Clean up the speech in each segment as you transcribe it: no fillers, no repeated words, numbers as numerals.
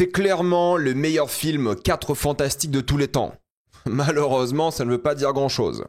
C'est clairement le meilleur film 4 fantastique de tous les temps. Malheureusement, ça ne veut pas dire grand-chose.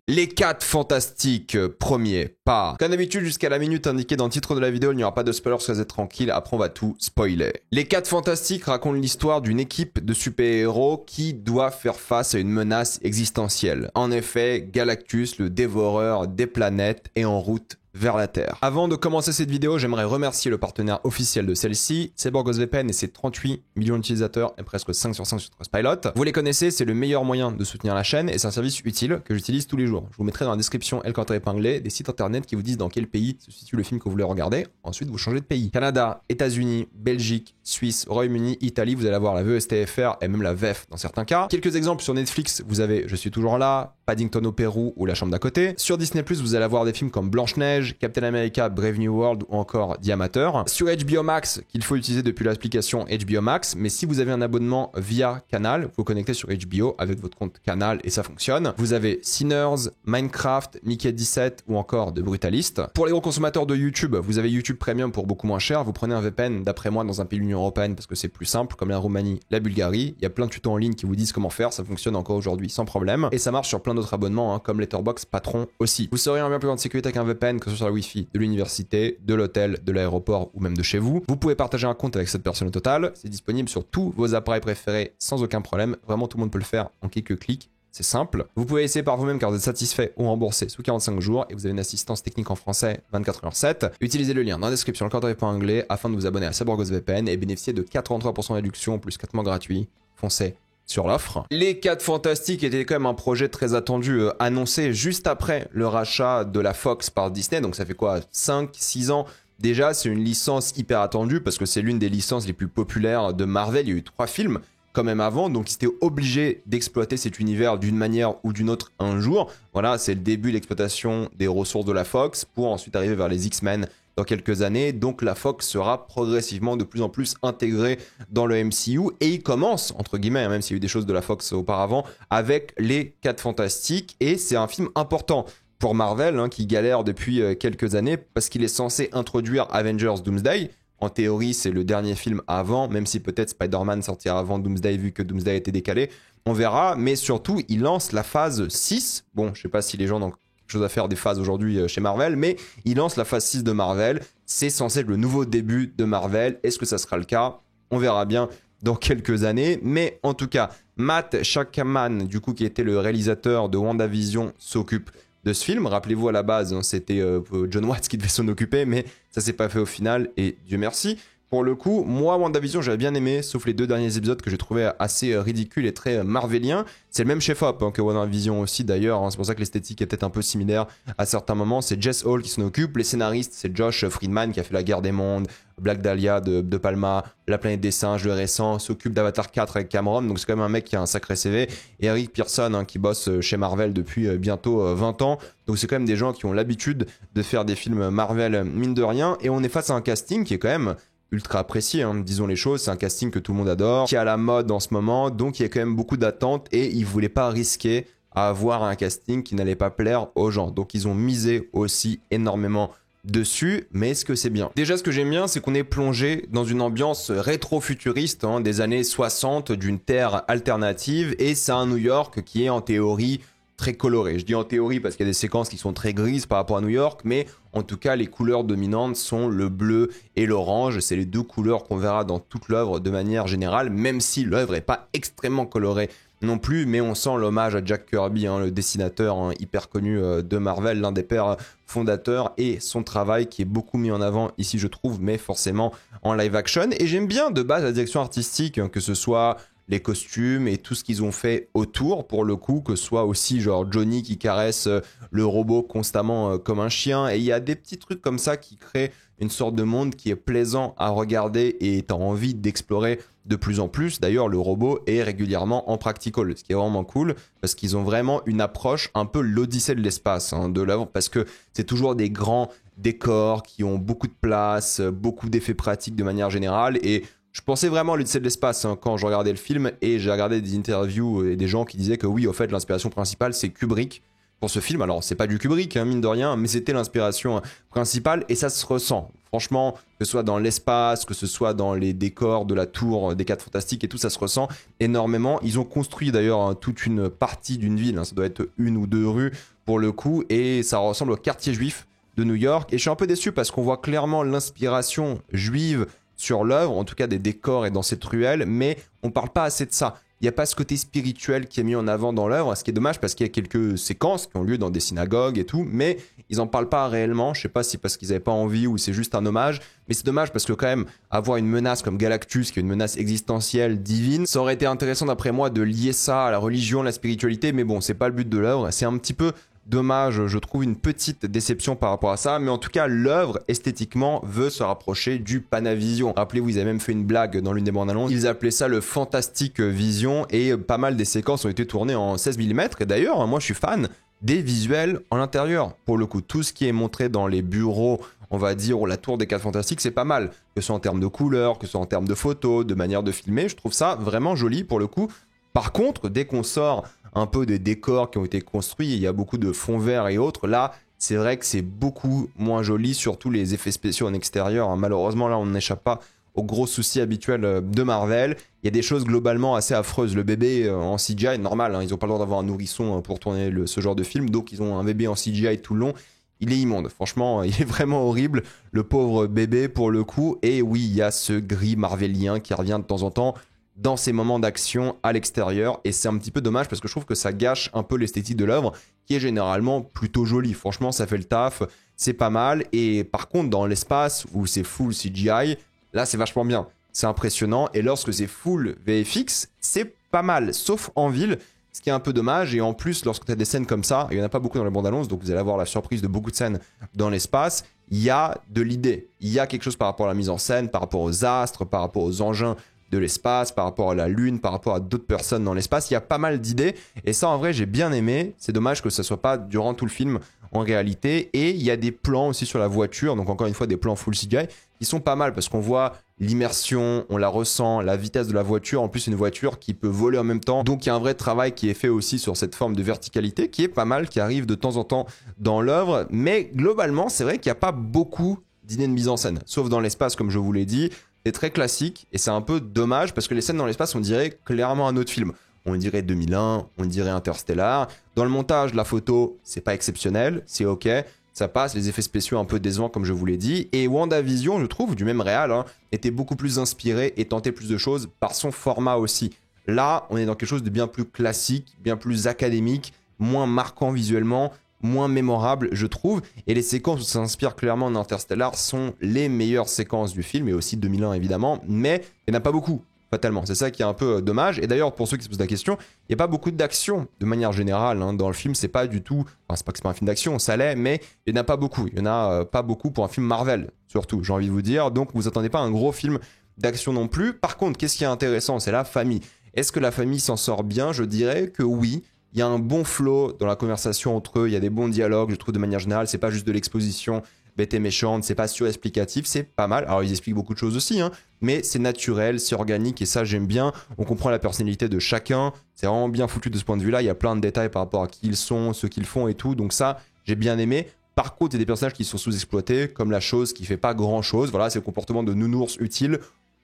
Les 4 fantastiques, premier pas. Comme d'habitude, jusqu'à la minute indiquée dans le titre de la vidéo, il n'y aura pas de spoiler, soyez tranquille, après on va tout spoiler. Les 4 fantastiques racontent l'histoire d'une équipe de super-héros qui doit faire face à une menace existentielle. En effet, Galactus, le dévoreur des planètes, est en route vers la Terre. Avant de commencer cette vidéo, j'aimerais remercier le partenaire officiel de celle-ci, c'est BorgosVPN et ses 38 millions d'utilisateurs et presque 5 sur 5 sur Trustpilot. Vous les connaissez, c'est le meilleur moyen de soutenir la chaîne et c'est un service utile que j'utilise tous les jours. Je vous mettrai dans la description El Canto épinglé des sites internet qui vous disent dans quel pays se situe le film que vous voulez regarder. Ensuite, vous changez de pays. Canada, États-Unis, Belgique, Suisse, Royaume-Uni, Italie, vous allez avoir la VSTFR et même la VEF dans certains cas. Quelques exemples sur Netflix, vous avez Je suis toujours là, Paddington au Pérou ou La chambre d'à côté. Sur Disney+, vous allez avoir des films comme Blanche-Neige, Captain America, Brave New World ou encore The Amateur. Sur HBO Max, qu'il faut utiliser depuis l'application HBO Max, mais si vous avez un abonnement via Canal, vous vous connectez sur HBO avec votre compte Canal et ça fonctionne. Vous avez Sinners, Minecraft, Mickey 17 ou encore The Brutalist. Pour les gros consommateurs de YouTube, vous avez YouTube Premium pour beaucoup moins cher. Vous prenez un VPN, d'après moi, dans un pays de l'Union Européenne parce que c'est plus simple, comme la Roumanie, la Bulgarie. Il y a plein de tutos en ligne qui vous disent comment faire, ça fonctionne encore aujourd'hui sans problème. Et ça marche sur plein d'autres abonnements, comme Letterboxd, Patron aussi. Vous serez en bien plus grande sécurité avec un VPN, que ce soit sur la Wi-Fi de l'université, de l'hôtel, de l'aéroport ou même de chez vous. Vous pouvez partager un compte avec cette personne au total. C'est disponible sur tous vos appareils préférés sans aucun problème. Vraiment, tout le monde peut le faire en quelques clics. C'est simple. Vous pouvez essayer par vous-même car vous êtes satisfait ou remboursé sous 45 jours et vous avez une assistance technique en français 24h7. Utilisez le lien dans la description, le code épinglé afin de vous abonner à BorgosVPN et bénéficier de 83% de réduction plus 4 mois gratuits. Foncez sur l'offre. Les 4 fantastiques étaient quand même un projet très attendu, annoncé juste après le rachat de la Fox par Disney. Donc ça fait quoi, 5-6 ans. Déjà, c'est une licence hyper attendue parce que c'est l'une des licences les plus populaires de Marvel. Il y a eu 3 films quand même avant, donc ils étaient obligés d'exploiter cet univers d'une manière ou d'une autre un jour. Voilà, c'est le début de l'exploitation des ressources de la Fox pour ensuite arriver vers les X-Men dans quelques années. Donc la Fox sera progressivement de plus en plus intégrée dans le MCU et il commence, entre guillemets, même s'il y a eu des choses de la Fox auparavant, avec les 4 fantastiques et c'est un film important pour Marvel qui galère depuis quelques années parce qu'il est censé introduire Avengers Doomsday. En théorie, c'est le dernier film avant, même si peut-être Spider-Man sortira avant Doomsday vu que Doomsday a été décalé. On verra, mais surtout, il lance la phase 6. Bon, je sais pas si les gens ont quelque chose à faire des phases aujourd'hui chez Marvel, mais il lance la phase 6 de Marvel. C'est censé être le nouveau début de Marvel. Est-ce que ça sera le cas? On verra bien dans quelques années. Mais en tout cas, Matt Shakman, du coup, qui était le réalisateur de WandaVision, s'occupe de ce film. Rappelez-vous, à la base, c'était John Watts qui devait s'en occuper, mais ça s'est pas fait au final, et Dieu merci. Pour le coup, moi, WandaVision, j'avais bien aimé, sauf les 2 derniers épisodes que j'ai trouvé assez ridicules et très marveliens. C'est le même chef-op que WandaVision aussi, d'ailleurs. C'est pour ça que l'esthétique est peut-être un peu similaire à certains moments. C'est Jess Hall qui s'en occupe. Les scénaristes, c'est Josh Friedman qui a fait La Guerre des Mondes, Black Dahlia de Palma, La Planète des Singes, le récent, s'occupe d'Avatar 4 avec Cameron. Donc c'est quand même un mec qui a un sacré CV. Et Eric Pearson, qui bosse chez Marvel depuis bientôt 20 ans. Donc c'est quand même des gens qui ont l'habitude de faire des films Marvel, mine de rien. Et on est face à un casting qui est quand même ultra apprécié, disons les choses, c'est un casting que tout le monde adore, qui est à la mode en ce moment, donc il y a quand même beaucoup d'attentes et ils voulaient pas risquer à avoir un casting qui n'allait pas plaire aux gens. Donc ils ont misé aussi énormément dessus, mais est-ce que c'est bien? Déjà, ce que j'aime bien, c'est qu'on est plongé dans une ambiance rétro-futuriste des années 60, d'une terre alternative, et c'est un New York qui est en théorie très coloré. Je dis en théorie parce qu'il y a des séquences qui sont très grises par rapport à New York, mais en tout cas, les couleurs dominantes sont le bleu et l'orange. C'est les 2 couleurs qu'on verra dans toute l'œuvre de manière générale, même si l'œuvre n'est pas extrêmement colorée non plus, mais on sent l'hommage à Jack Kirby, le dessinateur hyper connu de Marvel, l'un des pères fondateurs, et son travail qui est beaucoup mis en avant ici, je trouve, mais forcément en live action. Et j'aime bien de base la direction artistique, que ce soit les costumes et tout ce qu'ils ont fait autour, pour le coup, que ce soit aussi genre Johnny qui caresse le robot constamment comme un chien, et il y a des petits trucs comme ça qui créent une sorte de monde qui est plaisant à regarder et t'as envie d'explorer de plus en plus. D'ailleurs, le robot est régulièrement en practical, ce qui est vraiment cool, parce qu'ils ont vraiment une approche un peu l'Odyssée de l'espace de l'œuvre, parce que c'est toujours des grands décors qui ont beaucoup de place, beaucoup d'effets pratiques de manière générale, et je pensais vraiment à l'Odyssée de l'espace quand je regardais le film, et j'ai regardé des interviews et des gens qui disaient que oui, au fait, l'inspiration principale, c'est Kubrick, pour ce film. Alors, c'est pas du Kubrick, hein, mine de rien, mais c'était l'inspiration principale et ça se ressent. Franchement, que ce soit dans l'espace, que ce soit dans les décors de la tour des 4 Fantastiques et tout, ça se ressent énormément. Ils ont construit d'ailleurs toute une partie d'une ville, hein, ça doit être 1 ou 2 rues pour le coup, et ça ressemble au quartier juif de New York. Et je suis un peu déçu parce qu'on voit clairement l'inspiration juive sur l'œuvre, en tout cas des décors et dans cette ruelle, mais on parle pas assez de ça. Il n'y a pas ce côté spirituel qui est mis en avant dans l'œuvre, ce qui est dommage parce qu'il y a quelques séquences qui ont lieu dans des synagogues et tout, mais ils n'en parlent pas réellement. Je sais pas si parce qu'ils n'avaient pas envie ou c'est juste un hommage, mais c'est dommage parce que quand même, avoir une menace comme Galactus, qui est une menace existentielle, divine, ça aurait été intéressant d'après moi de lier ça à la religion, la spiritualité, mais bon, c'est pas le but de l'œuvre. C'est un petit peu dommage, je trouve une petite déception par rapport à ça, mais en tout cas, l'œuvre, esthétiquement, veut se rapprocher du Panavision. Rappelez-vous, ils avaient même fait une blague dans l'une des bandes annonces, ils appelaient ça le Fantastic Vision, et pas mal des séquences ont été tournées en 16 mm, et d'ailleurs, moi je suis fan des visuels en intérieur. Pour le coup, tout ce qui est montré dans les bureaux, on va dire, ou la tour des 4 Fantastiques, c'est pas mal. Que ce soit en termes de couleurs, que ce soit en termes de photos, de manière de filmer, je trouve ça vraiment joli pour le coup. Par contre, dès qu'on sort un peu des décors qui ont été construits, il y a beaucoup de fonds verts et autres, là, c'est vrai que c'est beaucoup moins joli, surtout les effets spéciaux en extérieur, hein. Malheureusement, là, on n'échappe pas aux gros soucis habituels de Marvel. Il y a des choses globalement assez affreuses. Le bébé en CGI, normal, hein, ils n'ont pas le droit d'avoir un nourrisson pour tourner ce genre de film, donc ils ont un bébé en CGI tout le long. Il est immonde, franchement, il est vraiment horrible, le pauvre bébé pour le coup. Et oui, il y a ce gris marvelien qui revient de temps en temps dans ces moments d'action à l'extérieur, et c'est un petit peu dommage parce que je trouve que ça gâche un peu l'esthétique de l'œuvre qui est généralement plutôt jolie. Franchement, ça fait le taf, c'est pas mal. Et par contre, dans l'espace où c'est full CGI, là c'est vachement bien, c'est impressionnant, et lorsque c'est full VFX, c'est pas mal, sauf en ville, ce qui est un peu dommage. Et en plus, lorsque tu as des scènes comme ça, il y en a pas beaucoup dans les bandes annonces, donc vous allez avoir la surprise de beaucoup de scènes dans l'espace, il y a de l'idée, il y a quelque chose par rapport à la mise en scène, par rapport aux astres, par rapport aux engins de l'espace, par rapport à la Lune, par rapport à d'autres personnes dans l'espace. Il y a pas mal d'idées, et ça en vrai j'ai bien aimé. C'est dommage que ça soit pas durant tout le film en réalité. Et il y a des plans aussi sur la voiture, donc encore une fois des plans full CGI qui sont pas mal parce qu'on voit l'immersion, on la ressent, la vitesse de la voiture, en plus une voiture qui peut voler en même temps, donc il y a un vrai travail qui est fait aussi sur cette forme de verticalité qui est pas mal, qui arrive de temps en temps dans l'œuvre. Mais globalement c'est vrai qu'il n'y a pas beaucoup d'idées de mise en scène, sauf dans l'espace comme je vous l'ai dit. C'est très classique et c'est un peu dommage parce que les scènes dans l'espace, on dirait clairement un autre film. On dirait 2001, on dirait Interstellar. Dans le montage, la photo, c'est pas exceptionnel, c'est ok, ça passe, les effets spéciaux un peu décevants comme je vous l'ai dit. Et WandaVision, je trouve, du même réal, hein, était beaucoup plus inspiré et tentait plus de choses par son format aussi. Là, on est dans quelque chose de bien plus classique, bien plus académique, moins marquant visuellement, moins mémorable, je trouve. Et les séquences où ça s'inspire clairement d'Interstellar sont les meilleures séquences du film, et aussi 2001 évidemment, mais il n'y en a pas beaucoup, fatalement. C'est ça qui est un peu dommage. Et d'ailleurs, pour ceux qui se posent la question, il n'y a pas beaucoup d'action de manière générale, hein. Dans le film, c'est pas du tout... Enfin, c'est pas que c'est pas un film d'action, ça l'est, mais il n'y en a pas beaucoup. Il n'y en a pas beaucoup pour un film Marvel, surtout, j'ai envie de vous dire. Donc, vous attendez pas un gros film d'action non plus. Par contre, qu'est-ce qui est intéressant? C'est la famille. Est-ce que la famille s'en sort bien? Je dirais que oui. Il y a un bon flow dans la conversation entre eux, il y a des bons dialogues, je trouve de manière générale, c'est pas juste de l'exposition bête et méchante, c'est pas surexplicatif, c'est pas mal. Alors ils expliquent beaucoup de choses aussi, hein, mais c'est naturel, c'est organique et ça j'aime bien. On comprend la personnalité de chacun, c'est vraiment bien foutu de ce point de vue-là, il y a plein de détails par rapport à qui ils sont, ce qu'ils font et tout, donc ça j'ai bien aimé. Par contre, il y a des personnages qui sont sous-exploités, comme la chose qui fait pas grand-chose, voilà, c'est le comportement de nounours utile,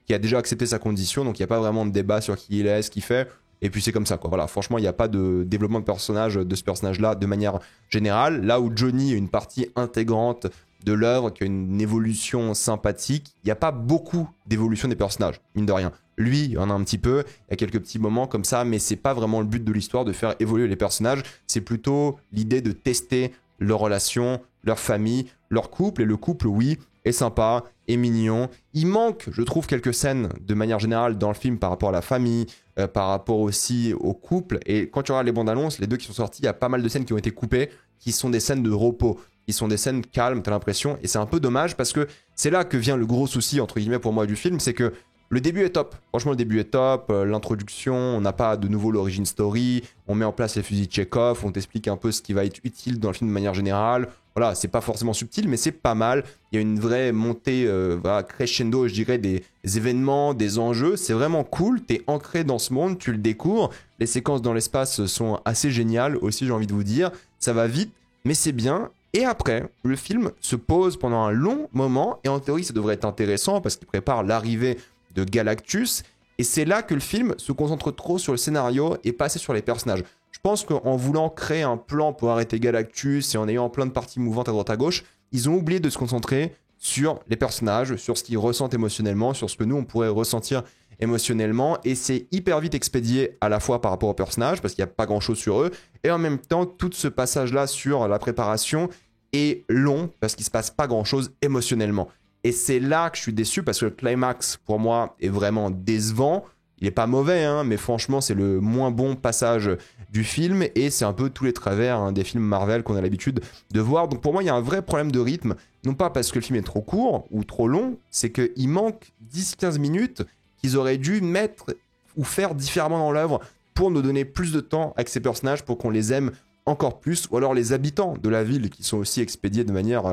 qui a déjà accepté sa condition, donc il n'y a pas vraiment de débat sur qui il est, ce qu'il fait. Et puis c'est comme ça, quoi. Voilà, franchement, il n'y a pas de développement de personnage de ce personnage-là de manière générale. Là où Johnny est une partie intégrante de l'œuvre, qui a une évolution sympathique, il n'y a pas beaucoup d'évolution des personnages, mine de rien. Lui, il y en a un petit peu, il y a quelques petits moments comme ça, mais c'est pas vraiment le but de l'histoire de faire évoluer les personnages. C'est plutôt l'idée de tester leurs relations, leur famille, leur couple. Et le couple, oui, est sympa, est mignon. Il manque, je trouve, quelques scènes de manière générale dans le film par rapport à la famille, par rapport aussi au couple. Et quand tu regardes les bandes annonces, les deux qui sont sortis, il y a pas mal de scènes qui ont été coupées, qui sont des scènes de repos, qui sont des scènes calmes, t'as l'impression. Et c'est un peu dommage parce que c'est là que vient le gros souci, entre guillemets, pour moi du film, c'est que Le début est top. Franchement, le début est top. L'introduction, on n'a pas de nouveau l'origin story. On met en place les fusils Chekhov. On t'explique un peu ce qui va être utile dans le film de manière générale. Voilà, c'est pas forcément subtil, mais c'est pas mal. Il y a une vraie montée voilà, crescendo, je dirais, des événements, des enjeux. C'est vraiment cool. T'es ancré dans ce monde, tu le découvres. Les séquences dans l'espace sont assez géniales aussi, j'ai envie de vous dire. Ça va vite, mais c'est bien. Et après, le film se pose pendant un long moment. Et en théorie, ça devrait être intéressant parce qu'il prépare l'arrivée de Galactus, et c'est là que le film se concentre trop sur le scénario et pas assez sur les personnages. Je pense qu'en voulant créer un plan pour arrêter Galactus et en ayant plein de parties mouvantes à droite à gauche, ils ont oublié de se concentrer sur les personnages, sur ce qu'ils ressentent émotionnellement, sur ce que nous on pourrait ressentir émotionnellement, et c'est hyper vite expédié à la fois par rapport aux personnages parce qu'il n'y a pas grand chose sur eux, et en même temps tout ce passage là sur la préparation est long parce qu'il se passe pas grand chose émotionnellement. Et c'est là que je suis déçu parce que le climax, pour moi, est vraiment décevant. Il est pas mauvais, hein, mais franchement, c'est le moins bon passage du film et c'est un peu tous les travers hein, des films Marvel qu'on a l'habitude de voir. Donc pour moi, il y a un vrai problème de rythme. Non pas parce que le film est trop court ou trop long, c'est qu'il manque 10-15 minutes qu'ils auraient dû mettre ou faire différemment dans l'œuvre pour nous donner plus de temps avec ces personnages, pour qu'on les aime encore plus. Ou alors les habitants de la ville qui sont aussi expédiés de manière...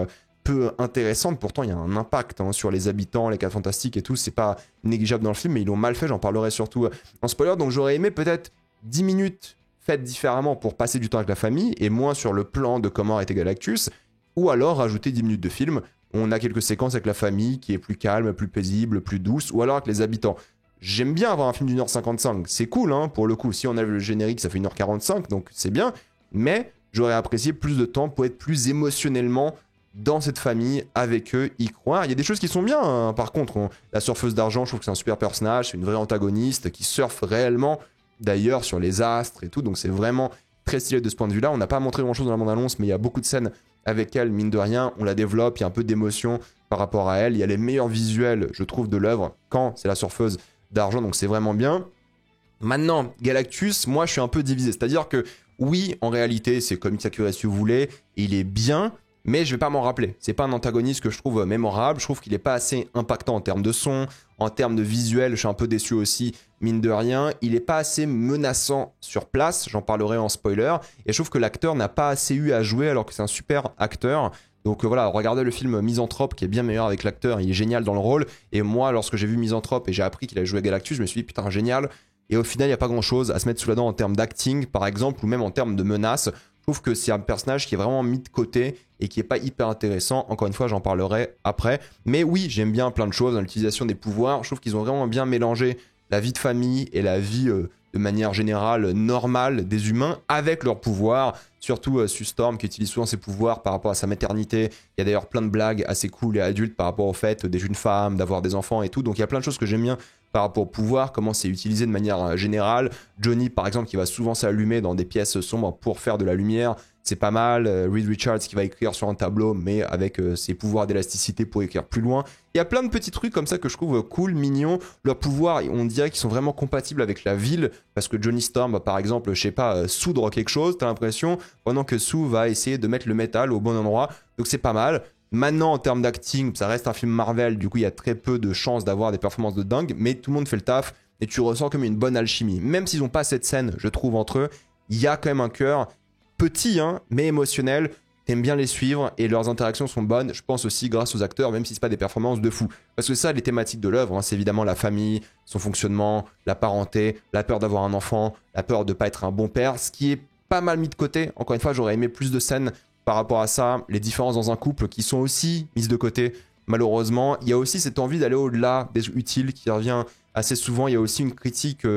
peu intéressante, pourtant il y a un impact hein, sur les habitants, les 4 fantastiques et tout, c'est pas négligeable dans le film, mais ils l'ont mal fait, j'en parlerai surtout en spoiler, donc j'aurais aimé peut-être 10 minutes faites différemment pour passer du temps avec la famille, et moins sur le plan de comment arrêter Galactus, ou alors rajouter 10 minutes de film, on a quelques séquences avec la famille qui est plus calme, plus paisible, plus douce, ou alors avec les habitants. J'aime bien avoir un film d'1h55, c'est cool hein, pour le coup, si on a le générique ça fait 1h45, donc c'est bien, mais j'aurais apprécié plus de temps pour être plus émotionnellement dans cette famille, avec eux, y croire. Il y a des choses qui sont bien, hein. Par contre, la surfeuse d'argent, je trouve que c'est un super personnage, c'est une vraie antagoniste qui surfe réellement, d'ailleurs, sur les astres et tout, donc c'est vraiment très stylé de ce point de vue-là. On n'a pas montré grand-chose dans la bande-annonce, mais il y a beaucoup de scènes avec elle, mine de rien, on la développe, il y a un peu d'émotion par rapport à elle, il y a les meilleurs visuels, je trouve, de l'œuvre, quand c'est la surfeuse d'argent, donc c'est vraiment bien. Maintenant, Galactus, moi, je suis un peu divisé, c'est-à-dire que, oui, en réalité, c'est comme Sakura si vous voulez, il est bien, mais je vais pas m'en rappeler. C'est pas un antagoniste que je trouve mémorable. Je trouve qu'il est pas assez impactant en termes de son, en termes de visuel. Je suis un peu déçu aussi, mine de rien. Il est pas assez menaçant sur place. J'en parlerai en spoiler. Et je trouve que l'acteur n'a pas assez eu à jouer alors que c'est un super acteur. Donc voilà, regardez le film Misanthrope qui est bien meilleur avec l'acteur. Il est génial dans le rôle. Et moi, lorsque j'ai vu Misanthrope et j'ai appris qu'il avait joué à Galactus, je me suis dit putain, génial. Et au final, il n'y a pas grand chose à se mettre sous la dent en termes d'acting, par exemple, ou même en termes de menaces. Je trouve que c'est un personnage qui est vraiment mis de côté et qui est pas hyper intéressant. Encore une fois, j'en parlerai après. Mais oui, j'aime bien plein de choses dans l'utilisation des pouvoirs. Je trouve qu'ils ont vraiment bien mélangé la vie de famille et la vie de manière générale normale des humains avec leurs pouvoirs. Surtout Sustorm qui utilise souvent ses pouvoirs par rapport à sa maternité. Il y a d'ailleurs plein de blagues assez cool et adultes par rapport au fait des jeunes femmes, d'avoir des enfants et tout. Donc il y a plein de choses que j'aime bien par rapport au pouvoir, comment c'est utilisé de manière générale. Johnny, par exemple, qui va souvent s'allumer dans des pièces sombres pour faire de la lumière, c'est pas mal. Reed Richards qui va écrire sur un tableau, mais avec ses pouvoirs d'élasticité pour écrire plus loin. Il y a plein de petits trucs comme ça que je trouve cool, mignons. Leurs pouvoirs, on dirait qu'ils sont vraiment compatibles avec la ville, parce que Johnny Storm, par exemple, je sais pas, soudre quelque chose, t'as l'impression, pendant que Sue va essayer de mettre le métal au bon endroit. Donc c'est pas mal. Maintenant, en termes d'acting, ça reste un film Marvel, du coup, il y a très peu de chances d'avoir des performances de dingue, mais tout le monde fait le taf, et tu ressens comme une bonne alchimie. Même s'ils n'ont pas cette scène, je trouve, entre eux, il y a quand même un cœur petit, hein, mais émotionnel. T'aimes bien les suivre, et leurs interactions sont bonnes, je pense aussi grâce aux acteurs, même si c'est pas des performances de fou. Parce que ça, les thématiques de l'œuvre, hein, c'est évidemment la famille, son fonctionnement, la parenté, la peur d'avoir un enfant, la peur de pas être un bon père, ce qui est pas mal mis de côté. Encore une fois, j'aurais aimé plus de scènes par rapport à ça, les différences dans un couple qui sont aussi mises de côté, malheureusement. Il y a aussi cette envie d'aller au-delà des utiles qui revient assez souvent. Il y a aussi une critique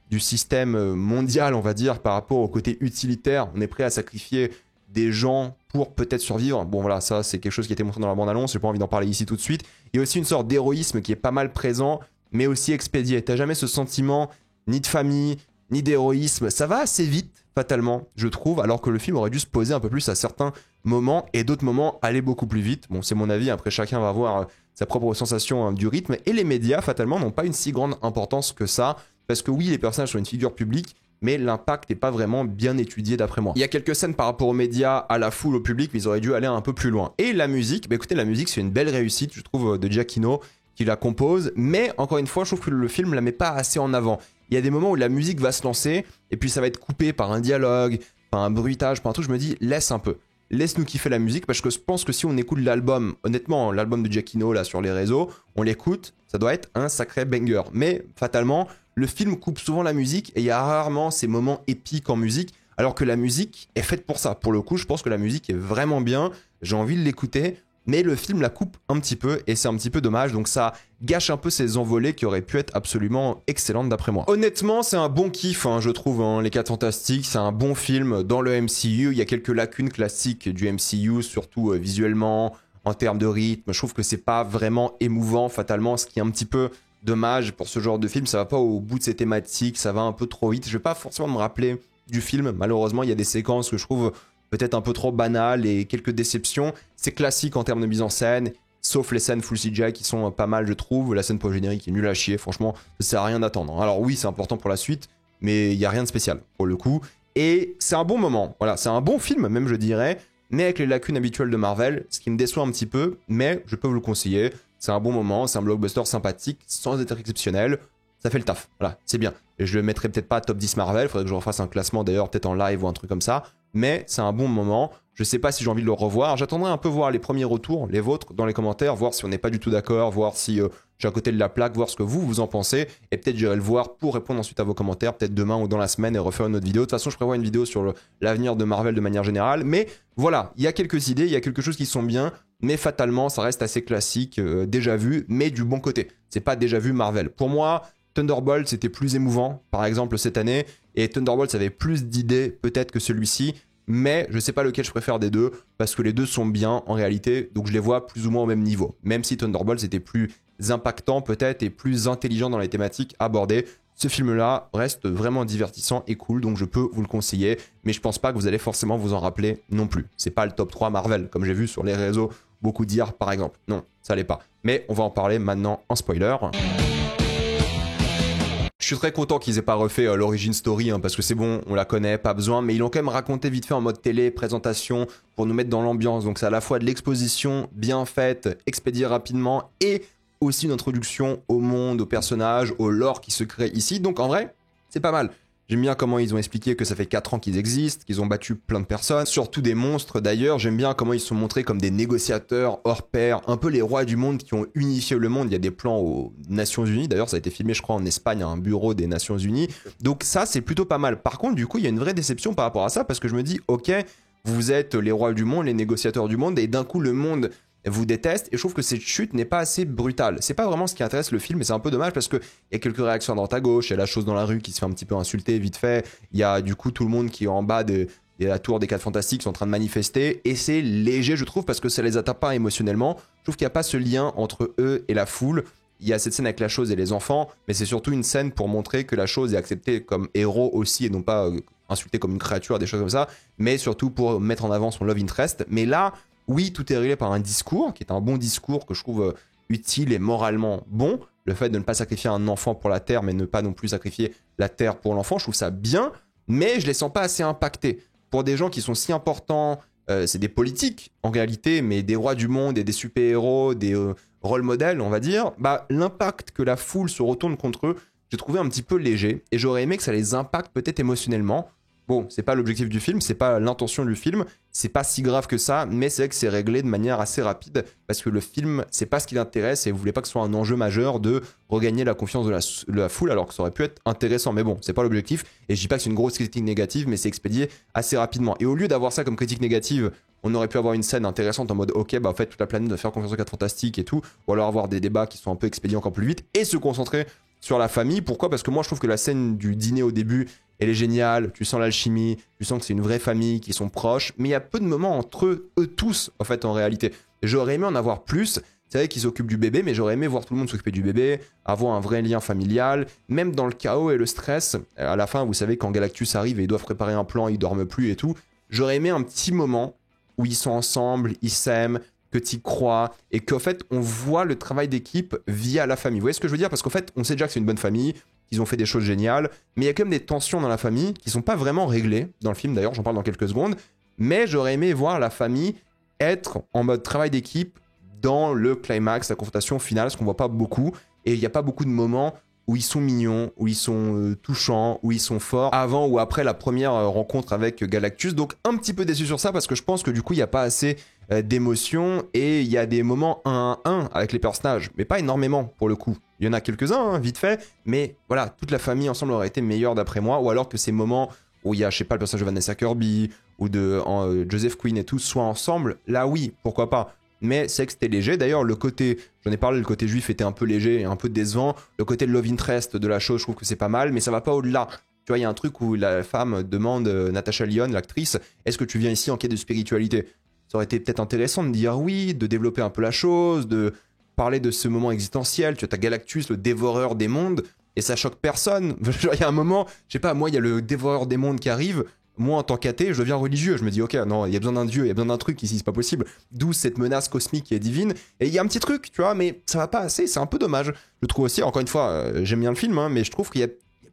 du système mondial, on va dire, par rapport au côté utilitaire. On est prêt à sacrifier des gens pour peut-être survivre. Bon voilà, ça c'est quelque chose qui a été montré dans la bande-annonce, j'ai pas envie d'en parler ici tout de suite. Il y a aussi une sorte d'héroïsme qui est pas mal présent, mais aussi expédié. T'as jamais ce sentiment ni de famille, ni d'héroïsme. Ça va assez vite, fatalement, je trouve, alors que le film aurait dû se poser un peu plus à certains moments, et d'autres moments aller beaucoup plus vite. Bon, c'est mon avis, après chacun va avoir sa propre sensation hein, du rythme, et les médias, fatalement, n'ont pas une si grande importance que ça, parce que oui, les personnages sont une figure publique, mais l'impact n'est pas vraiment bien étudié d'après moi. Il y a quelques scènes par rapport aux médias, à la foule, au public, mais ils auraient dû aller un peu plus loin. Et la musique, bah écoutez, la musique c'est une belle réussite, je trouve, de Giacchino, qui la compose, mais encore une fois, je trouve que le film la met pas assez en avant. Il y a des moments où la musique va se lancer, et puis ça va être coupé par un dialogue, par un bruitage, par un truc, je me dis, laisse un peu. Laisse-nous kiffer la musique, parce que je pense que si on écoute l'album, honnêtement, l'album de Giacchino, là, sur les réseaux, on l'écoute, ça doit être un sacré banger. Mais, fatalement, le film coupe souvent la musique, et il y a rarement ces moments épiques en musique, alors que la musique est faite pour ça. Pour le coup, je pense que la musique est vraiment bien, j'ai envie de l'écouter, mais le film la coupe un petit peu, et c'est un petit peu dommage, donc ça gâche un peu ces envolées qui auraient pu être absolument excellentes d'après moi. Honnêtement, c'est un bon kiff, hein, je trouve, hein, Les 4 Fantastiques, c'est un bon film dans le MCU, il y a quelques lacunes classiques du MCU, surtout visuellement, en termes de rythme, je trouve que c'est pas vraiment émouvant, fatalement, ce qui est un petit peu dommage pour ce genre de film, ça va pas au bout de ses thématiques, ça va un peu trop vite, je vais pas forcément me rappeler du film, malheureusement, il y a des séquences que je trouve peut-être un peu trop banal et quelques déceptions. C'est classique en termes de mise en scène, sauf les scènes full CGI qui sont pas mal, je trouve. La scène post-générique est nulle à chier, franchement, ça sert à rien d'attendre. Alors oui, c'est important pour la suite, mais il n'y a rien de spécial pour le coup. Et c'est un bon moment, voilà, c'est un bon film même, je dirais, mais avec les lacunes habituelles de Marvel, ce qui me déçoit un petit peu, mais je peux vous le conseiller. C'est un bon moment, c'est un blockbuster sympathique, sans être exceptionnel. Ça fait le taf, voilà, c'est bien. Et je le mettrai peut-être pas top 10 Marvel, faudrait que je refasse un classement d'ailleurs, peut-être en live ou un truc comme ça. Mais c'est un bon moment. Je sais pas si j'ai envie de le revoir. J'attendrai un peu voir les premiers retours, les vôtres, dans les commentaires, voir si on n'est pas du tout d'accord, voir si j'ai à côté de la plaque, voir ce que vous en pensez. Et peut-être j'irai le voir pour répondre ensuite à vos commentaires, peut-être demain ou dans la semaine et refaire une autre vidéo. De toute façon, je prévois une vidéo sur l'avenir de Marvel de manière générale. Mais voilà, il y a quelques idées, il y a quelque chose qui sont bien, mais fatalement, ça reste assez classique, déjà vu, mais du bon côté. C'est pas déjà vu Marvel. Pour moi, Thunderbolt, c'était plus émouvant, par exemple, cette année. Et Thunderbolt avait plus d'idées, peut-être, que celui-ci. Mais je sais pas lequel je préfère des deux, parce que les deux sont bien, en réalité. Donc je les vois plus ou moins au même niveau. Même si Thunderbolt, c'était plus impactant, peut-être, et plus intelligent dans les thématiques abordées. Ce film-là reste vraiment divertissant et cool, donc je peux vous le conseiller. Mais je pense pas que vous allez forcément vous en rappeler non plus. C'est pas le top 3 Marvel, comme j'ai vu sur les réseaux beaucoup dire, par exemple. Non, ça l'est pas. Mais on va en parler maintenant en spoiler. Je suis très content qu'ils aient pas refait l'origin story, hein, parce que c'est bon, on la connaît, pas besoin, mais ils l'ont quand même raconté vite fait en mode télé, présentation, pour nous mettre dans l'ambiance. Donc c'est à la fois de l'exposition bien faite, expédiée rapidement, et aussi une introduction au monde, aux personnages, au lore qui se crée ici. Donc en vrai, c'est pas mal. J'aime bien comment ils ont expliqué que ça fait 4 ans qu'ils existent, qu'ils ont battu plein de personnes, surtout des monstres d'ailleurs. J'aime bien comment ils sont montrés comme des négociateurs hors pair, un peu les rois du monde qui ont unifié le monde. Il y a des plans aux Nations Unies, d'ailleurs ça a été filmé je crois en Espagne à un bureau des Nations Unies. Donc ça c'est plutôt pas mal. Par contre du coup il y a une vraie déception par rapport à ça parce que je me dis ok, vous êtes les rois du monde, les négociateurs du monde et d'un coup le monde vous déteste et je trouve que cette chute n'est pas assez brutale. C'est pas vraiment ce qui intéresse le film et c'est un peu dommage parce que il y a quelques réactions à droite à gauche, il y a la chose dans la rue qui se fait un petit peu insulter vite fait, il y a du coup tout le monde qui est en bas de la tour des 4 Fantastiques sont en train de manifester et c'est léger je trouve parce que ça les atteint pas émotionnellement. Je trouve qu'il n'y a pas ce lien entre eux et la foule. Il y a cette scène avec la chose et les enfants, mais c'est surtout une scène pour montrer que la chose est acceptée comme héros aussi et non pas insultée comme une créature, des choses comme ça, mais surtout pour mettre en avant son love interest. Mais là, oui, tout est réglé par un discours, qui est un bon discours que je trouve utile et moralement bon. Le fait de ne pas sacrifier un enfant pour la Terre, mais ne pas non plus sacrifier la Terre pour l'enfant, je trouve ça bien, mais je les sens pas assez impactés. Pour des gens qui sont si importants, c'est des politiques en réalité, mais des rois du monde et des super-héros, des rôle modèles, on va dire, bah, l'impact que la foule se retourne contre eux, j'ai trouvé un petit peu léger, et j'aurais aimé que ça les impacte peut-être émotionnellement. Bon, c'est pas l'objectif du film, c'est pas l'intention du film, c'est pas si grave que ça, mais c'est vrai que c'est réglé de manière assez rapide, parce que le film, c'est pas ce qui l'intéresse, et vous voulez pas que ce soit un enjeu majeur de regagner la confiance de la foule, alors que ça aurait pu être intéressant, mais bon, c'est pas l'objectif, et je dis pas que c'est une grosse critique négative, mais c'est expédié assez rapidement. Et au lieu d'avoir ça comme critique négative, on aurait pu avoir une scène intéressante en mode ok, bah en fait toute la planète doit faire confiance aux 4 Fantastiques et tout, ou alors avoir des débats qui sont un peu expédiés encore plus vite, et se concentrer sur la famille. Pourquoi ? Parce que moi je trouve que la scène du dîner au début, elle est géniale, tu sens l'alchimie, tu sens que c'est une vraie famille, qui sont proches, mais il y a peu de moments entre eux tous, en fait, en réalité. J'aurais aimé en avoir plus, c'est vrai qu'ils s'occupent du bébé, mais j'aurais aimé voir tout le monde s'occuper du bébé, avoir un vrai lien familial, même dans le chaos et le stress. À la fin, vous savez, quand Galactus arrive et ils doivent préparer un plan, ils dorment plus et tout, j'aurais aimé un petit moment où ils sont ensemble, ils s'aiment, que tu y crois, et qu'en fait, on voit le travail d'équipe via la famille. Vous voyez ce que je veux dire ? Parce qu'en fait, on sait déjà que c'est une bonne famille, qu'ils ont fait des choses géniales, mais il y a quand même des tensions dans la famille qui sont pas vraiment réglées, dans le film d'ailleurs, j'en parle dans quelques secondes, mais j'aurais aimé voir la famille être en mode travail d'équipe dans le climax, la confrontation finale, ce qu'on voit pas beaucoup. Et il n'y a pas beaucoup de moments où ils sont mignons, où ils sont touchants, où ils sont forts, avant ou après la première rencontre avec Galactus. Donc un petit peu déçu sur ça, parce que je pense que du coup, il n'y a pas assez d'émotions, et il y a des moments 1 à 1 avec les personnages, mais pas énormément pour le coup. Il y en a quelques-uns, hein, vite fait, mais voilà, toute la famille ensemble aurait été meilleure d'après moi, ou alors que ces moments où il y a, je sais pas, le personnage de Vanessa Kirby, ou de Joseph Quinn et tout, soient ensemble, là oui, pourquoi pas. Mais c'est que c'était léger. D'ailleurs, le côté, j'en ai parlé, le côté juif était un peu léger et un peu décevant. Le côté love interest de la chose, je trouve que c'est pas mal, mais ça va pas au-delà. Tu vois, il y a un truc où la femme demande, Natasha Lyonne, l'actrice, est-ce que tu viens ici en quête de spiritualité? Ça aurait été peut-être intéressant de dire oui, de développer un peu la chose, de parler de ce moment existentiel. Tu vois, t'as Galactus, le dévoreur des mondes, et ça choque personne. Genre, il y a un moment, je sais pas, moi, il y a le dévoreur des mondes qui arrive. Moi, en tant qu'athée, je deviens religieux. Je me dis, ok, non, il y a besoin d'un dieu, il y a besoin d'un truc ici, c'est pas possible. D'où cette menace cosmique qui est divine. Et il y a un petit truc, tu vois, mais ça va pas assez, c'est un peu dommage. Je trouve aussi, encore une fois, j'aime bien le film, hein, mais je trouve qu'il y a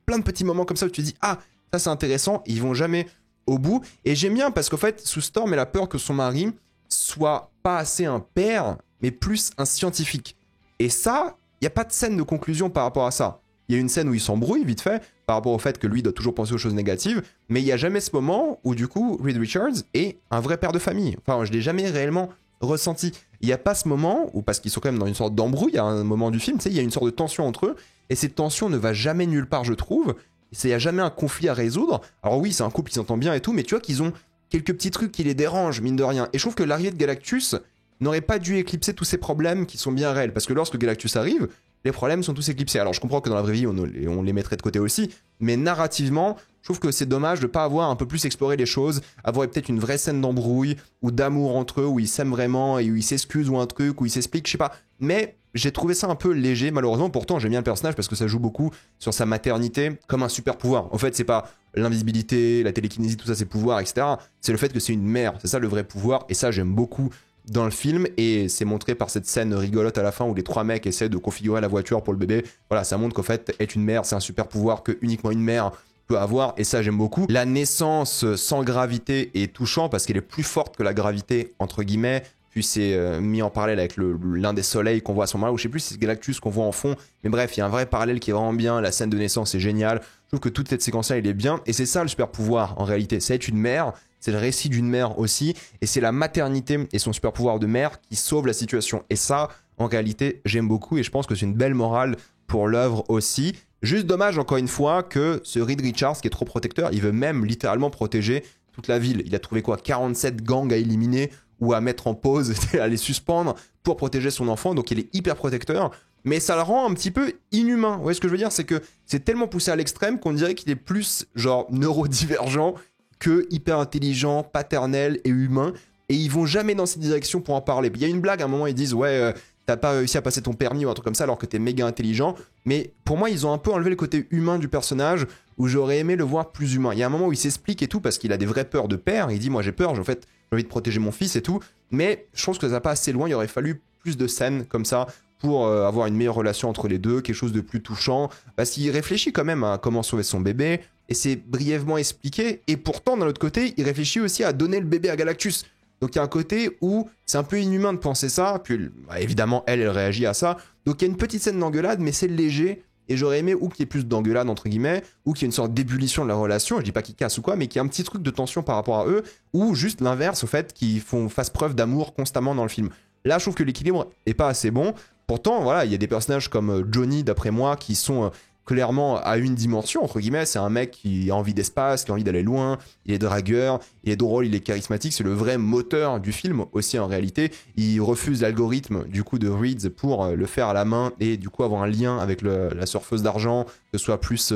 plein de petits moments comme ça où tu te dis, ah, ça c'est intéressant, ils vont jamais au bout. Et j'aime bien parce qu'en fait, Sue Storm, elle a peur que son mari soit pas assez un père, mais plus un scientifique. Et ça, il n'y a pas de scène de conclusion par rapport à ça. Il y a une scène où il s'embrouille vite fait par rapport au fait que lui doit toujours penser aux choses négatives, mais il n'y a jamais ce moment où du coup Reed Richards est un vrai père de famille. Enfin, je l'ai jamais réellement ressenti. Il n'y a pas ce moment où, parce qu'ils sont quand même dans une sorte d'embrouille à un moment du film, tu sais, il y a une sorte de tension entre eux, et cette tension ne va jamais nulle part, je trouve. Il n'y a jamais un conflit à résoudre. Alors oui, c'est un couple qui s'entend bien et tout, mais tu vois qu'ils ont quelques petits trucs qui les dérangent, mine de rien. Et je trouve que l'arrivée de Galactus n'aurait pas dû éclipser tous ces problèmes qui sont bien réels, parce que lorsque Galactus arrive, les problèmes sont tous éclipsés. Alors je comprends que dans la vraie vie, on les mettrait de côté aussi, mais narrativement, je trouve que c'est dommage de ne pas avoir un peu plus exploré les choses, avoir peut-être une vraie scène d'embrouille, ou d'amour entre eux, où ils s'aiment vraiment, et où ils s'excusent, ou un truc, où ils s'expliquent, je sais pas. Mais j'ai trouvé ça un peu léger, malheureusement. Pourtant, j'aime bien le personnage, parce que ça joue beaucoup sur sa maternité, comme un super pouvoir. En fait, c'est pas l'invisibilité, la télékinésie, tout ça, c'est pouvoir, etc. C'est le fait que c'est une mère, c'est ça le vrai pouvoir, et ça, j'aime beaucoup dans le film, et c'est montré par cette scène rigolote à la fin où les trois mecs essaient de configurer la voiture pour le bébé. Voilà, ça montre qu'en fait, être une mère, c'est un super pouvoir que uniquement une mère peut avoir, et ça j'aime beaucoup. La naissance sans gravité est touchant parce qu'elle est plus forte que la gravité, entre guillemets, puis c'est mis en parallèle avec l'un des soleils qu'on voit à ce moment-là, ou je sais plus si c'est Galactus qu'on voit en fond, mais bref, il y a un vrai parallèle qui est vraiment bien, la scène de naissance est géniale, je trouve que toute cette séquence-là, elle est bien, et c'est ça le super pouvoir en réalité, c'est être une mère. C'est le récit d'une mère aussi, et c'est la maternité et son super pouvoir de mère qui sauve la situation. Et ça, en réalité, j'aime beaucoup, et je pense que c'est une belle morale pour l'œuvre aussi. Juste dommage, encore une fois, que ce Reed Richards, qui est trop protecteur, il veut même littéralement protéger toute la ville. Il a trouvé quoi, 47 gangs à éliminer ou à mettre en pause, à les suspendre pour protéger son enfant, donc il est hyper protecteur. Mais ça le rend un petit peu inhumain. Vous voyez ce que je veux dire? C'est que c'est tellement poussé à l'extrême qu'on dirait qu'il est plus genre neurodivergent que hyper intelligent, paternel et humain, et ils vont jamais dans cette direction pour en parler. Il y a une blague, à un moment ils disent ouais, t'as pas réussi à passer ton permis ou un truc comme ça alors que t'es méga intelligent, mais pour moi ils ont un peu enlevé le côté humain du personnage, où j'aurais aimé le voir plus humain. Il y a un moment où il s'explique et tout, parce qu'il a des vraies peurs de père, il dit moi j'ai peur, en fait j'ai envie de protéger mon fils et tout, mais je pense que ça va pas assez loin, il aurait fallu plus de scènes comme ça, pour avoir une meilleure relation entre les deux, quelque chose de plus touchant, parce qu'il réfléchit quand même à comment sauver son bébé, et c'est brièvement expliqué, et pourtant d'un autre côté, il réfléchit aussi à donner le bébé à Galactus. Donc il y a un côté où c'est un peu inhumain de penser ça, puis bah, évidemment elle réagit à ça, donc il y a une petite scène d'engueulade, mais c'est léger, et j'aurais aimé ou qu'il y ait plus d'engueulade entre guillemets, ou qu'il y ait une sorte d'ébullition de la relation, je dis pas qu'ils cassent ou quoi, mais qu'il y ait un petit truc de tension par rapport à eux, ou juste l'inverse au fait qu'ils fassent preuve d'amour constamment dans le film. Là je trouve que l'équilibre est pas assez bon. Pourtant, voilà, il y a des personnages comme Johnny, d'après moi, qui sont clairement à une dimension, entre guillemets. C'est un mec qui a envie d'espace, qui a envie d'aller loin. Il est dragueur, il est drôle, il est charismatique. C'est le vrai moteur du film aussi, en réalité. Il refuse l'algorithme, du coup, de Reeds pour le faire à la main et, du coup, avoir un lien avec la surfeuse d'argent, que ce soit plus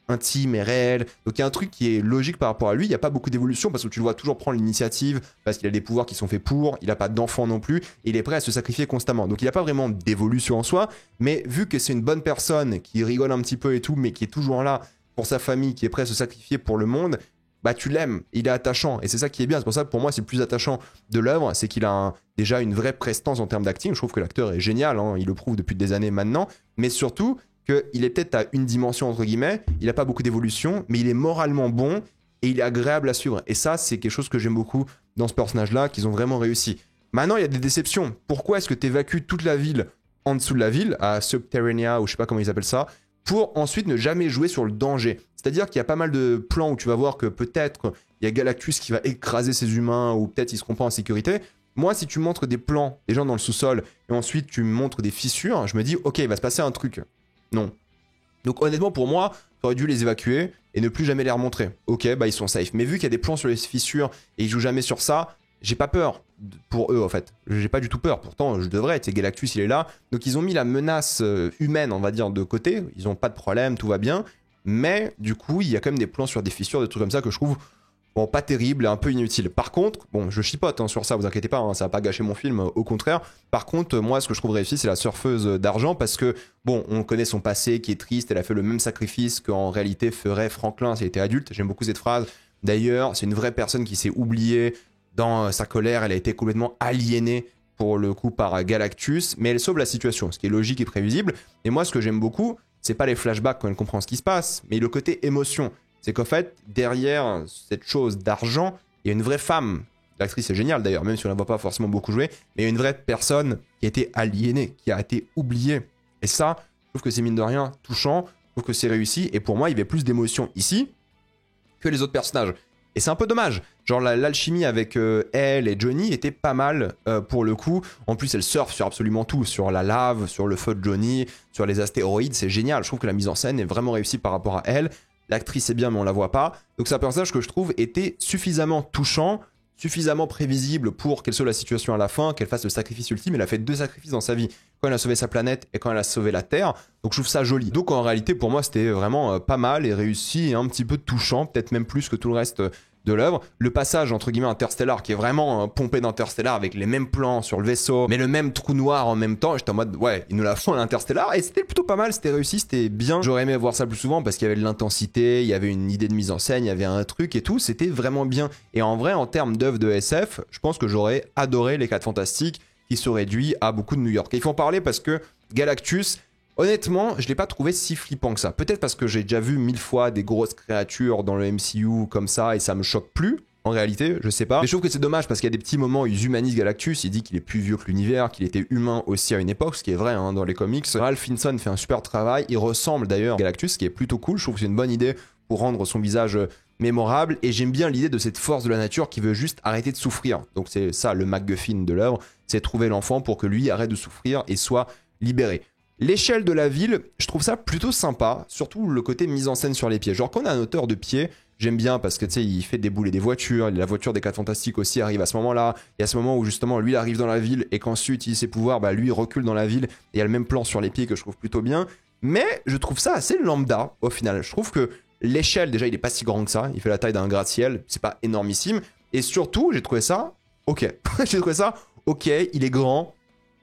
intime et réel. Donc il y a un truc qui est logique par rapport à lui. Il n'y a pas beaucoup d'évolution parce que tu le vois toujours prendre l'initiative, parce qu'il a des pouvoirs qui sont faits pour, il n'a pas d'enfant non plus, et il est prêt à se sacrifier constamment. Donc il n'y a pas vraiment d'évolution en soi, mais vu que c'est une bonne personne qui rigole un petit peu et tout, mais qui est toujours là pour sa famille, qui est prêt à se sacrifier pour le monde, bah tu l'aimes, il est attachant, et c'est ça qui est bien. C'est pour ça que pour moi c'est le plus attachant de l'œuvre, c'est qu'il a déjà une vraie prestance en termes d'acting. Je trouve que l'acteur est génial, hein, il le prouve depuis des années maintenant, mais surtout qu'il est peut-être à une dimension entre guillemets, il n'a pas beaucoup d'évolution, mais il est moralement bon et il est agréable à suivre. Et ça, c'est quelque chose que j'aime beaucoup dans ce personnage-là, qu'ils ont vraiment réussi. Maintenant, il y a des déceptions. Pourquoi est-ce que tu évacues toute la ville en dessous de la ville, à Subterranea, ou je sais pas comment ils appellent ça, pour ensuite ne jamais jouer sur le danger? C'est-à-dire qu'il y a pas mal de plans où tu vas voir que peut-être il y a Galactus qui va écraser ses humains, ou peut-être il se comprend en sécurité. Moi, si tu montres des plans, des gens dans le sous-sol, et ensuite tu me montres des fissures, je me dis, ok, il va se passer un truc. Non. Donc honnêtement, pour moi, tu aurais dû les évacuer et ne plus jamais les remontrer. Ok, bah ils sont safe. Mais vu qu'il y a des plans sur les fissures et ils jouent jamais sur ça, j'ai pas peur pour eux en fait. J'ai pas du tout peur. Pourtant, je devrais. Tu sais, Galactus, il est là. Donc ils ont mis la menace humaine, on va dire, de côté. Ils ont pas de problème, tout va bien. Mais du coup, il y a quand même des plans sur des fissures, des trucs comme ça que je trouve bon, pas terrible et un peu inutile. Par contre, bon, je chipote hein, sur ça, vous inquiétez pas, hein, ça va pas gâcher mon film, au contraire. Par contre, moi, ce que je trouve réussi, c'est la surfeuse d'argent parce que, bon, on connaît son passé qui est triste, elle a fait le même sacrifice qu'en réalité ferait Franklin s'il était adulte. J'aime beaucoup cette phrase. D'ailleurs, c'est une vraie personne qui s'est oubliée dans sa colère, elle a été complètement aliénée pour le coup par Galactus, mais elle sauve la situation, ce qui est logique et prévisible. Et moi, ce que j'aime beaucoup, c'est pas les flashbacks quand elle comprend ce qui se passe, mais le côté émotion. C'est qu'en fait, derrière cette chose d'argent, il y a une vraie femme. L'actrice est géniale d'ailleurs, même si on la voit pas forcément beaucoup jouer, mais il y a une vraie personne qui a été aliénée, qui a été oubliée. Et ça, je trouve que c'est mine de rien touchant, je trouve que c'est réussi, et pour moi, il y avait plus d'émotion ici que les autres personnages. Et c'est un peu dommage. Genre l'alchimie avec elle et Johnny était pas mal pour le coup. En plus, elle surfe sur absolument tout. Sur la lave, sur le feu de Johnny, sur les astéroïdes. C'est génial. Je trouve que la mise en scène est vraiment réussie par rapport à elle. L'actrice est bien, mais on la voit pas. Donc c'est un personnage que je trouve était suffisamment touchant, suffisamment prévisible pour quelle soit la situation à la fin, qu'elle fasse le sacrifice ultime. Elle a fait 2 sacrifices dans sa vie. Quand elle a sauvé sa planète et quand elle a sauvé la Terre. Donc je trouve ça joli. Donc en réalité, pour moi, c'était vraiment pas mal et réussi et un petit peu touchant, peut-être même plus que tout le reste de l'œuvre. Le passage entre guillemets Interstellar qui est vraiment pompé d'Interstellar avec les mêmes plans sur le vaisseau mais le même trou noir en même temps, j'étais en mode ouais, ils nous la font à l'Interstellar et c'était plutôt pas mal, c'était réussi, c'était bien. J'aurais aimé voir ça plus souvent parce qu'il y avait de l'intensité, il y avait une idée de mise en scène, il y avait un truc et tout, c'était vraiment bien. Et en vrai, en termes d'œuvre de SF, je pense que j'aurais adoré les 4 Fantastiques qui se réduit à beaucoup de New York. Et il faut en parler parce que Galactus, honnêtement, je l'ai pas trouvé si flippant que ça. Peut-être parce que j'ai déjà vu 1000 fois des grosses créatures dans le MCU comme ça et ça me choque plus. En réalité, je sais pas. Mais je trouve que c'est dommage parce qu'il y a des petits moments où ils humanisent Galactus. Il dit qu'il est plus vieux que l'univers, qu'il était humain aussi à une époque, ce qui est vrai hein, dans les comics. Ralph Finson fait un super travail. Il ressemble d'ailleurs à Galactus, ce qui est plutôt cool. Je trouve que c'est une bonne idée pour rendre son visage mémorable. Et j'aime bien l'idée de cette force de la nature qui veut juste arrêter de souffrir. Donc c'est ça le MacGuffin de l'œuvre, c'est trouver l'enfant pour que lui arrête de souffrir et soit libéré. L'échelle de la ville, je trouve ça plutôt sympa, surtout le côté mise en scène sur les pieds. Genre quand on a un auteur de pied, j'aime bien parce que tu sais, il fait débouler des voitures, la voiture des 4 Fantastiques aussi arrive à ce moment-là. Il y a ce moment où justement lui il arrive dans la ville et qu'ensuite il utilise ses pouvoirs, bah lui il recule dans la ville et il y a le même plan sur les pieds que je trouve plutôt bien. Mais je trouve ça assez lambda au final. Je trouve que l'échelle déjà il est pas si grand que ça, il fait la taille d'un gratte-ciel, c'est pas énormissime. Et surtout j'ai trouvé ça ok. J'ai trouvé ça ok, il est grand.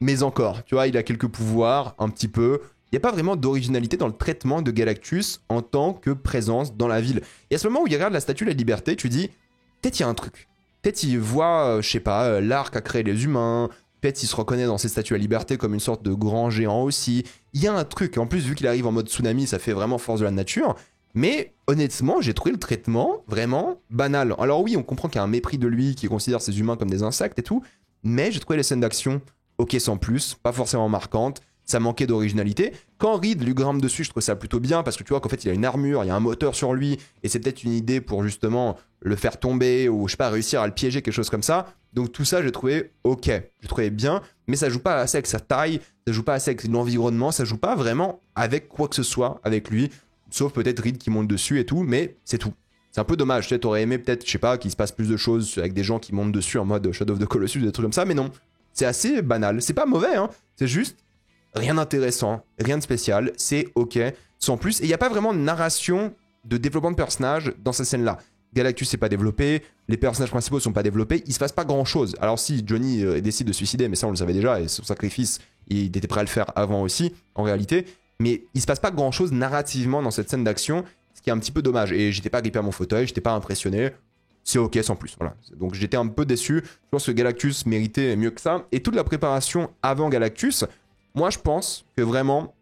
Mais encore, tu vois, il a quelques pouvoirs, un petit peu. Il n'y a pas vraiment d'originalité dans le traitement de Galactus en tant que présence dans la ville. Et à ce moment où il regarde la Statue de la Liberté, tu dis, peut-être il y a un truc. Peut-être il voit, je sais pas, l'arc a créé les humains. Peut-être il se reconnaît dans cette Statue de la Liberté comme une sorte de grand géant aussi. Il y a un truc. En plus, vu qu'il arrive en mode tsunami, ça fait vraiment force de la nature. Mais honnêtement, j'ai trouvé le traitement vraiment banal. Alors oui, on comprend qu'il y a un mépris de lui qui considère ces humains comme des insectes et tout. Mais j'ai trouvé les scènes d'action ok sans plus, pas forcément marquante, ça manquait d'originalité. Quand Reed lui grimpe dessus, je trouve ça plutôt bien parce que tu vois qu'en fait il a une armure, il y a un moteur sur lui et c'est peut-être une idée pour justement le faire tomber ou je sais pas réussir à le piéger, quelque chose comme ça. Donc tout ça j'ai trouvé ok, j'ai trouvé bien, mais ça joue pas assez avec sa taille, ça joue pas assez avec l'environnement, ça joue pas vraiment avec quoi que ce soit avec lui, sauf peut-être Reed qui monte dessus et tout, mais c'est tout. C'est un peu dommage, tu sais, t'aurais aimé peut-être, je sais pas, qu'il se passe plus de choses avec des gens qui montent dessus en mode Shadow of the Colossus, des trucs comme ça, mais non. C'est assez banal. C'est pas mauvais, hein. C'est juste rien d'intéressant, rien de spécial. C'est ok, sans plus. Et il n'y a pas vraiment de narration de développement de personnages dans cette scène-là. Galactus n'est pas développé, les personnages principaux ne sont pas développés, il se passe pas grand-chose. Alors si Johnny décide de se suicider, mais ça on le savait déjà, et son sacrifice, il était prêt à le faire avant aussi, en réalité. Mais il se passe pas grand-chose narrativement dans cette scène d'action, ce qui est un petit peu dommage. Et j'étais pas grippé à mon fauteuil, j'étais pas impressionné. C'est ok sans plus, voilà. Donc j'étais un peu déçu. Je pense que Galactus méritait mieux que ça. Et toute la préparation avant Galactus, moi je pense que vraiment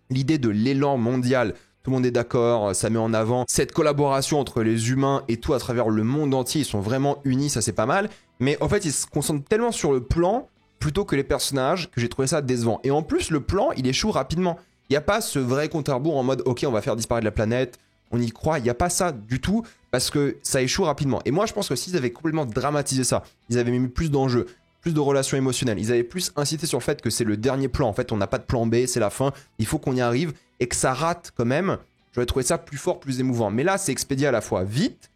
l'idée de l'élan mondial, tout le monde est d'accord, ça met en avant cette collaboration entre les humains et tout à travers le monde entier, ils sont vraiment unis, ça c'est pas mal. Mais en fait, il se concentre tellement sur le plan plutôt que les personnages que j'ai trouvé ça décevant. Et en plus, le plan, il échoue rapidement. Il n'y a pas ce vrai compte à rebours en mode ok, on va faire disparaître la planète, on y croit. Il n'y a pas ça du tout parce que ça échoue rapidement. Et moi, je pense que s'ils avaient complètement dramatisé ça, ils avaient mis plus d'enjeux, plus de relations émotionnelles, ils avaient plus insisté sur le fait que c'est le dernier plan. En fait, on n'a pas de plan B, c'est la fin, il faut qu'on y arrive et que ça rate quand même. J'aurais trouvé ça plus fort, plus émouvant. Mais là, c'est expédié à la fois vite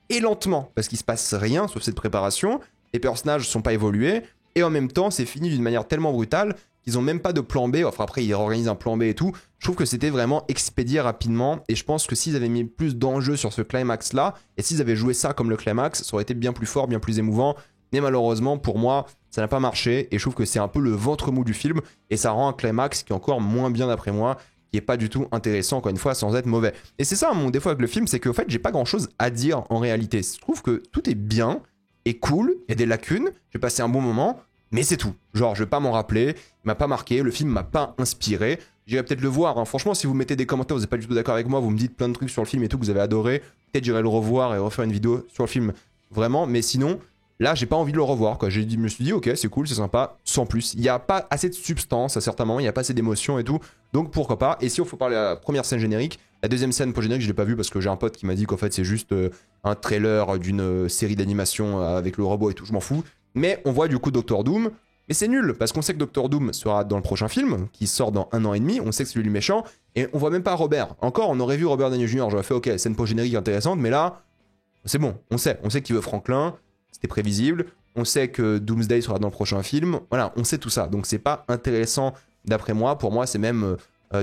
et lentement parce qu'il se passe rien sauf cette préparation. Les personnages ne sont pas évolués et en même temps, c'est fini d'une manière tellement brutale qu'ils n'ont même pas de plan B. Enfin, après, ils réorganisent un plan B et tout. Je trouve que c'était vraiment expédié rapidement. Et je pense que s'ils avaient mis plus d'enjeux sur ce climax-là, et s'ils avaient joué ça comme le climax, ça aurait été bien plus fort, bien plus émouvant. Mais malheureusement, pour moi, ça n'a pas marché. Et je trouve que c'est un peu le ventre mou du film. Et ça rend un climax qui est encore moins bien d'après moi, qui est pas du tout intéressant, encore une fois, sans être mauvais. Et c'est ça mon défaut avec le film, c'est qu'en fait, j'ai pas grand-chose à dire en réalité. Je trouve que tout est bien et cool, il y a des lacunes, j'ai passé un bon moment, mais c'est tout. Genre, je vais pas m'en rappeler, il m'a pas marqué, le film m'a pas inspiré. J'irai peut-être le voir, hein. Franchement, si vous mettez des commentaires, vous n'êtes pas du tout d'accord avec moi, vous me dites plein de trucs sur le film et tout que vous avez adoré, peut-être j'irai le revoir et refaire une vidéo sur le film, vraiment, mais sinon, là, j'ai pas envie de le revoir, quoi. Je me suis dit, ok, c'est cool, c'est sympa, sans plus. Il y a pas assez de substance à certains moments, il y a pas assez d'émotion et tout, donc pourquoi pas. Et si on faut parler de la première scène générique, la deuxième scène post-générique, je l'ai pas vue parce que j'ai un pote qui m'a dit qu'en fait, c'est juste un trailer d'une série d'animation avec le robot et tout, je m'en fous. Mais on voit du coup Doctor Doom, mais c'est nul, parce qu'on sait que Doctor Doom sera dans le prochain film, qui sort dans 1 an et demi, on sait que c'est lui le méchant, et on voit même pas Robert. Encore, on aurait vu Robert Downey Jr., j'aurais fait ok, scène post-générique intéressante, mais là, c'est bon, on sait qu'il veut Franklin, c'était prévisible, on sait que Doomsday sera dans le prochain film, voilà, on sait tout ça, donc c'est pas intéressant d'après moi, pour moi c'est même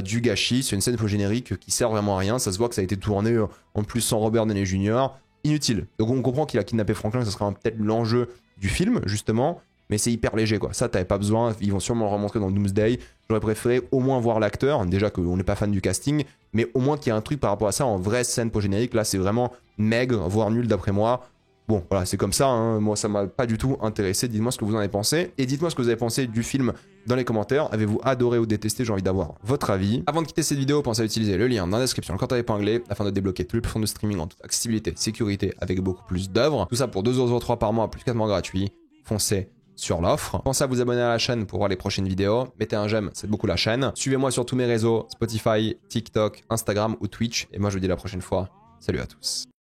du gâchis, c'est une scène post-générique qui sert vraiment à rien, ça se voit que ça a été tourné en plus sans Robert Downey Jr., inutile. Donc on comprend qu'il a kidnappé Franklin, que ce sera peut-être l'enjeu du film, justement, mais c'est hyper léger quoi, ça t'avais pas besoin, ils vont sûrement le remontrer dans Doomsday, j'aurais préféré au moins voir l'acteur, déjà qu'on n'est pas fan du casting, mais au moins qu'il y ait un truc par rapport à ça en vraie scène post-générique, là c'est vraiment maigre, voire nul d'après moi. Bon, voilà, c'est comme ça, hein. Moi ça m'a pas du tout intéressé, dites-moi ce que vous en avez pensé, et dites-moi ce que vous avez pensé du film dans les commentaires, avez-vous adoré ou détesté, j'ai envie d'avoir votre avis. Avant de quitter cette vidéo, pensez à utiliser le lien dans la description, le compte épinglé, afin de débloquer tous les plateformes de streaming en toute accessibilité, sécurité, avec beaucoup plus d'œuvres, tout ça pour 2,03€ par mois, plus 4 mois gratuits, foncez sur l'offre. Pensez à vous abonner à la chaîne pour voir les prochaines vidéos, mettez un j'aime, c'est beaucoup la chaîne, suivez-moi sur tous mes réseaux, Spotify, TikTok, Instagram ou Twitch, et moi je vous dis à la prochaine fois, salut à tous.